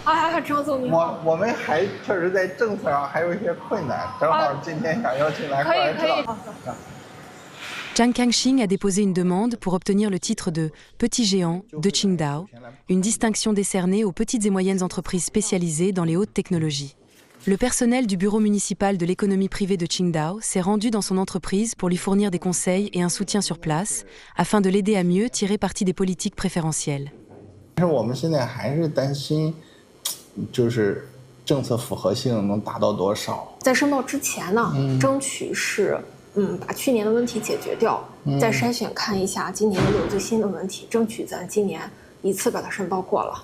啊，张总你好。我们还确实在政策上还有一些困难，正好今天想邀请来关可以。照。Zhang Kangxing a déposé une demande pour obtenir le titre de Petit géant de Qingdao, une distinction décernée aux petites et moyennes entreprises spécialisées dans les hautes technologies. Le personnel du bureau municipal de l'économie privée de Qingdao s'est rendu dans son entreprise pour lui fournir des conseils et un soutien sur place, afin de l'aider à mieux tirer parti des politiques préférentielles. 但是我们现在还是担心，就是政策符合性能达到多少？在申报之前呢，争取是把去年的问题解决掉，再筛选看一下今年有最新的问题，争取咱今年一次把它申报过了。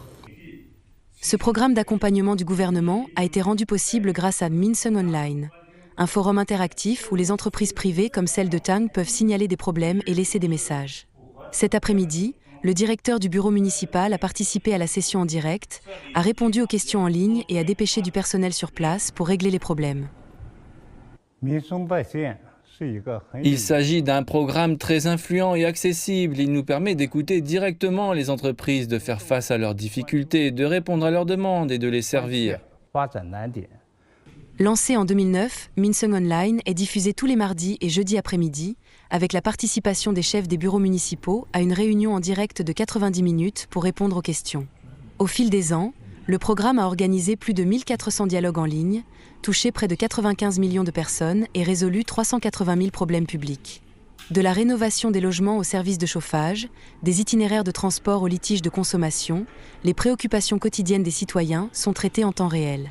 Ce programme d'accompagnement du gouvernement a été rendu possible grâce à Minsung Online, un forum interactif où les entreprises privées comme celle de Tang peuvent signaler des problèmes et laisser des messages. Cet après-midi, le directeur du bureau municipal a participé à la session en direct, a répondu aux questions en ligne et a dépêché du personnel sur place pour régler les problèmes. Il s'agit d'un programme très influent et accessible. Il nous permet d'écouter directement les entreprises, de faire face à leurs difficultés, de répondre à leurs demandes et de les servir. Lancé en 2009, Minsung Online est diffusé tous les mardis et jeudis après-midi, avec la participation des chefs des bureaux municipaux à une réunion en direct de 90 minutes pour répondre aux questions. Au fil des ans, le programme a organisé plus de 1400 dialogues en ligne, touché près de 95 millions de personnes et résolu 380 000 problèmes publics. De la rénovation des logements aux services de chauffage, des itinéraires de transport aux litiges de consommation, les préoccupations quotidiennes des citoyens sont traitées en temps réel.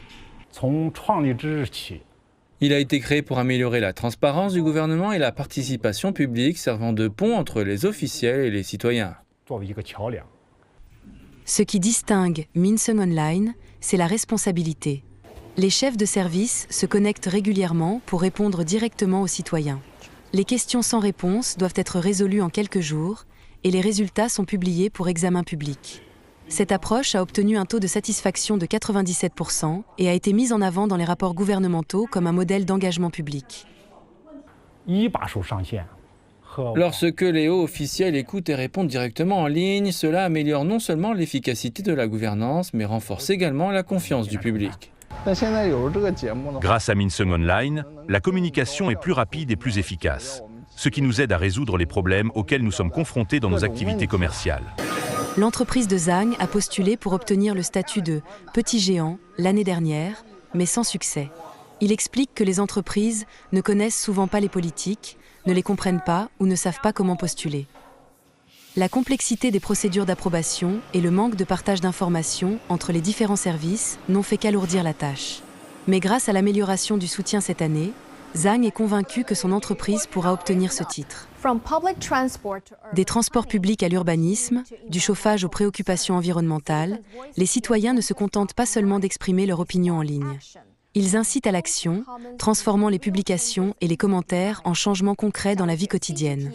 Il a été créé pour améliorer la transparence du gouvernement et la participation publique, servant de pont entre les officiels et les citoyens. Ce qui distingue Minsung Online, c'est la responsabilité. Les chefs de service se connectent régulièrement pour répondre directement aux citoyens. Les questions sans réponse doivent être résolues en quelques jours et les résultats sont publiés pour examen public. Cette approche a obtenu un taux de satisfaction de 97% et a été mise en avant dans les rapports gouvernementaux comme un modèle d'engagement public. Lorsque les hauts officiels écoutent et répondent directement en ligne, cela améliore non seulement l'efficacité de la gouvernance, mais renforce également la confiance du public. Grâce à Minsung Online, la communication est plus rapide et plus efficace, ce qui nous aide à résoudre les problèmes auxquels nous sommes confrontés dans nos activités commerciales. L'entreprise de Zhang a postulé pour obtenir le statut de petit géant l'année dernière, mais sans succès. Il explique que les entreprises ne connaissent souvent pas les politiques, ne les comprennent pas ou ne savent pas comment postuler. La complexité des procédures d'approbation et le manque de partage d'informations entre les différents services n'ont fait qu'alourdir la tâche. Mais grâce à l'amélioration du soutien cette année, Zhang est convaincu que son entreprise pourra obtenir ce titre. Des transports publics à l'urbanisme, du chauffage aux préoccupations environnementales, les citoyens ne se contentent pas seulement d'exprimer leur opinion en ligne. Ils incitent à l'action, transformant les publications et les commentaires en changements concrets dans la vie quotidienne.